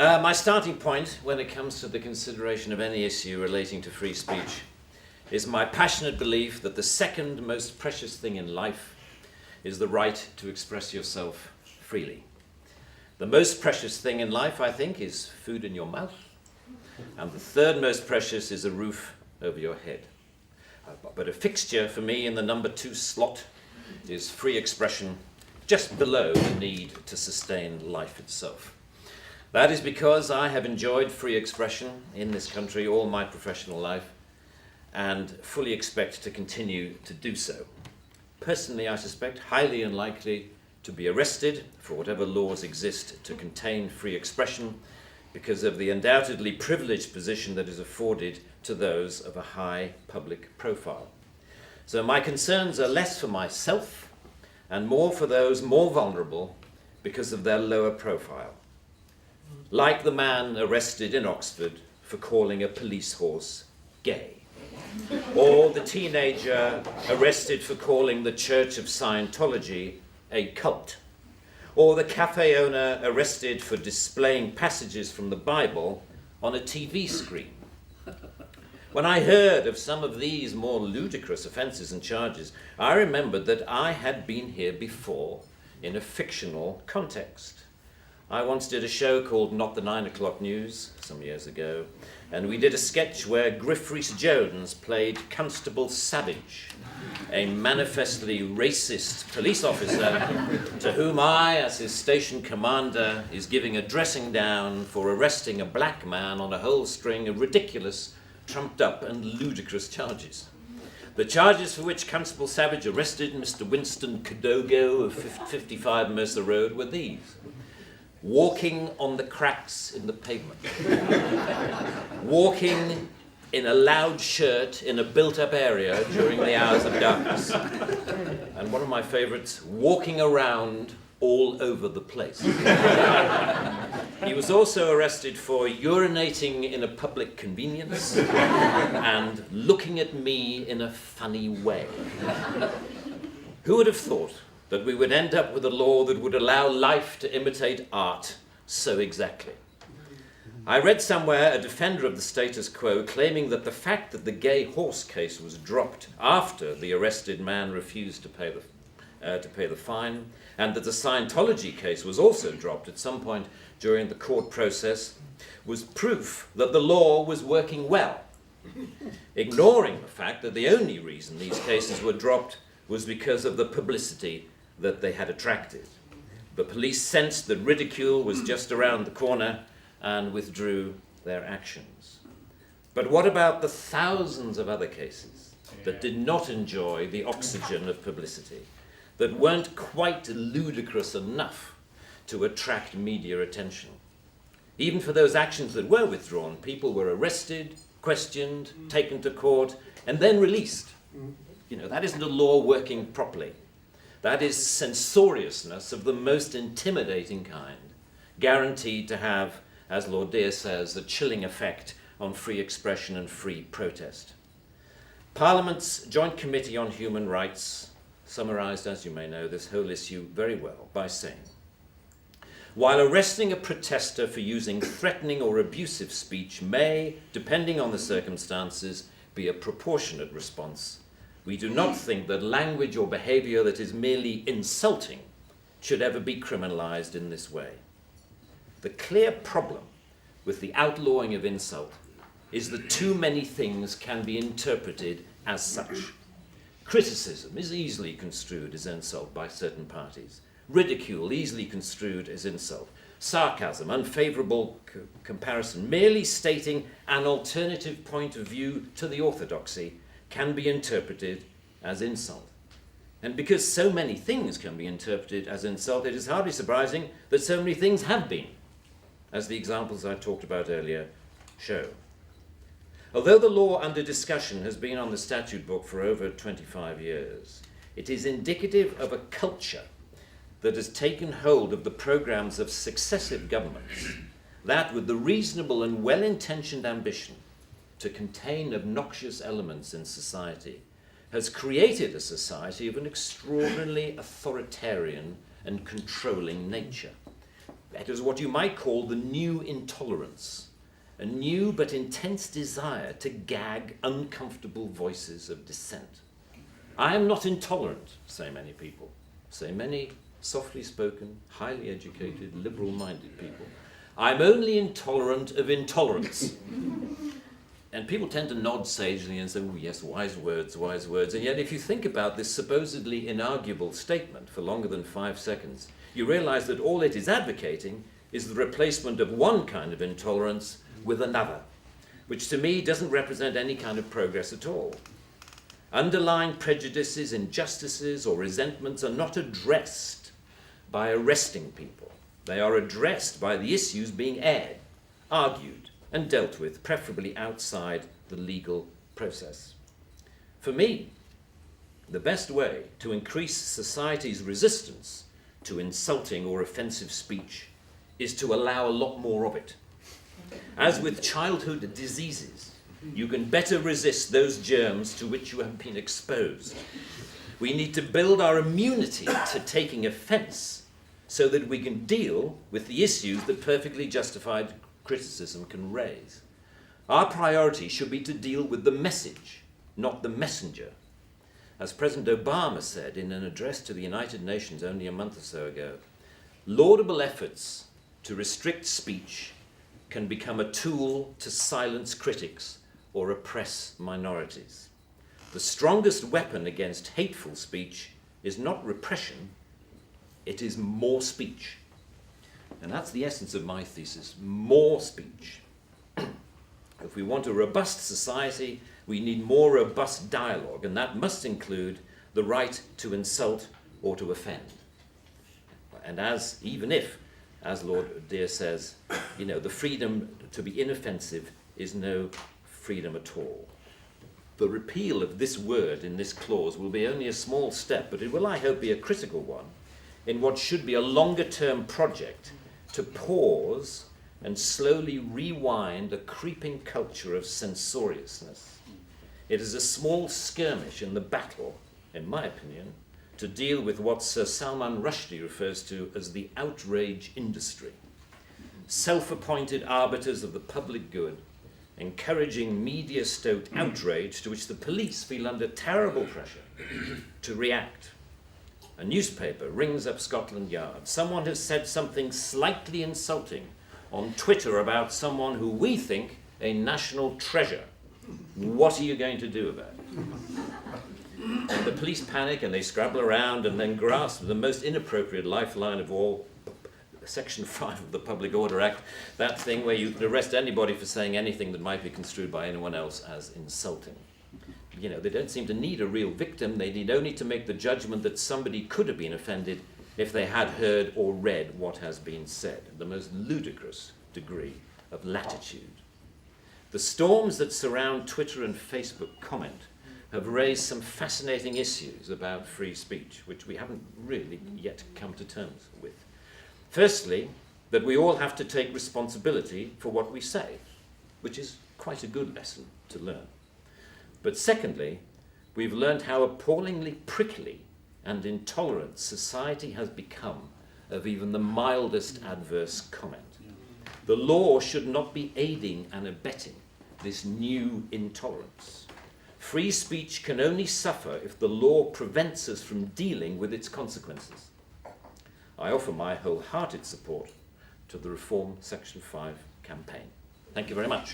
My starting point when it comes to the consideration of any issue relating to free speech is my passionate belief that the second most precious thing in life is the right to express yourself freely. The most precious thing in life, I think, is food in your mouth, and the third most precious is a roof over your head. But a fixture for me in the number 2 slot is free expression, just below the need to sustain life itself. That is because I have enjoyed free expression in this country all my professional life and fully expect to continue to do so. Personally, I suspect highly unlikely to be arrested for whatever laws exist to contain free expression because of the undoubtedly privileged position that is afforded to those of a high public profile. So my concerns are less for myself and more for those more vulnerable because of their lower profile. Like the man arrested in Oxford for calling a police horse gay, or the teenager arrested for calling the Church of Scientology a cult, or the cafe owner arrested for displaying passages from the Bible on a TV screen. When I heard of some of these more ludicrous offences and charges, I remembered that I had been here before in a fictional context. I once did a show called Not the 9 O'Clock News some years ago, and we did a sketch where Griff Rhys-Jones played Constable Savage, a manifestly racist police officer to whom I, as his station commander, is giving a dressing down for arresting a black man on a whole string of ridiculous, trumped-up and ludicrous charges. The charges for which Constable Savage arrested Mr. Winston Kadogo of 55 Mercer Road were these: walking on the cracks in the pavement, walking in a loud shirt in a built-up area during the hours of darkness, and one of my favourites, walking around all over the place. He was also arrested for urinating in a public convenience and looking at me in a funny way. Who would have thought that we would end up with a law that would allow life to imitate art so exactly? I read somewhere a defender of the status quo claiming that the fact that the gay horse case was dropped after the arrested man refused to pay the fine, and that the Scientology case was also dropped at some point during the court process, was proof that the law was working well, ignoring the fact that the only reason these cases were dropped was because of the publicity that they had attracted. The police sensed that ridicule was just around the corner and withdrew their actions. But what about the thousands of other cases that did not enjoy the oxygen of publicity, that weren't quite ludicrous enough to attract media attention? Even for those actions that were withdrawn, people were arrested, questioned, taken to court, and then released. You know, that isn't a law working properly. That is censoriousness of the most intimidating kind, guaranteed to have, as Lord Deer says, a chilling effect on free expression and free protest. Parliament's Joint Committee on Human Rights summarised, as you may know, this whole issue very well by saying, while arresting a protester for using threatening or abusive speech may, depending on the circumstances, be a proportionate response, we do not think that language or behaviour that is merely insulting should ever be criminalised in this way. The clear problem with the outlawing of insult is that too many things can be interpreted as such. Criticism is easily construed as insult by certain parties. Ridicule easily construed as insult. Sarcasm, unfavourable comparison, merely stating an alternative point of view to the orthodoxy can be interpreted as insult. And because so many things can be interpreted as insult, it is hardly surprising that so many things have been, as the examples I talked about earlier show. Although the law under discussion has been on the statute book for over 25 years, it is indicative of a culture that has taken hold of the programs of successive governments, that with the reasonable and well-intentioned ambition to contain obnoxious elements in society, has created a society of an extraordinarily authoritarian and controlling nature. It is what you might call the new intolerance, a new but intense desire to gag uncomfortable voices of dissent. I am not intolerant, say many people, say many softly spoken, highly educated, liberal-minded people. I'm only intolerant of intolerance. And people tend to nod sagely and say, oh yes, wise words, wise words. And yet if you think about this supposedly inarguable statement for longer than 5 seconds, you realize that all it is advocating is the replacement of one kind of intolerance with another, which to me doesn't represent any kind of progress at all. Underlying prejudices, injustices, or resentments are not addressed by arresting people. They are addressed by the issues being aired, argued, and dealt with, preferably outside the legal process. For me, the best way to increase society's resistance to insulting or offensive speech is to allow a lot more of it. As with childhood diseases, you can better resist those germs to which you have been exposed. We need to build our immunity to taking offense so that we can deal with the issues that perfectly justified criticism can raise. Our priority should be to deal with the message, not the messenger. As President Obama said in an address to the United Nations only a month or so ago, laudable efforts to restrict speech can become a tool to silence critics or oppress minorities. The strongest weapon against hateful speech is not repression, it is more speech. And that's the essence of my thesis, more speech. If we want a robust society, we need more robust dialogue, and that must include the right to insult or to offend. And even if, as Lord Dear says, the freedom to be inoffensive is no freedom at all. The repeal of this word in this clause will be only a small step, but it will, I hope, be a critical one in what should be a longer-term project to pause and slowly rewind a creeping culture of censoriousness. It is a small skirmish in the battle, in my opinion, to deal with what Sir Salman Rushdie refers to as the outrage industry. Self-appointed arbiters of the public good, encouraging media-stoked outrage to which the police feel under terrible pressure to react. A newspaper rings up Scotland Yard. Someone has said something slightly insulting on Twitter about someone who we think a national treasure. What are you going to do about it? And the police panic and they scrabble around and then grasp the most inappropriate lifeline of all, Section 5 of the Public Order Act, that thing where you can arrest anybody for saying anything that might be construed by anyone else as insulting. They don't seem to need a real victim. They need only to make the judgment that somebody could have been offended if they had heard or read what has been said. The most ludicrous degree of latitude. The storms that surround Twitter and Facebook comment have raised some fascinating issues about free speech, which we haven't really yet come to terms with. Firstly, that we all have to take responsibility for what we say, which is quite a good lesson to learn. But secondly, we've learned how appallingly prickly and intolerant society has become of even the mildest adverse comment. The law should not be aiding and abetting this new intolerance. Free speech can only suffer if the law prevents us from dealing with its consequences. I offer my wholehearted support to the Reform Section 5 campaign. Thank you very much.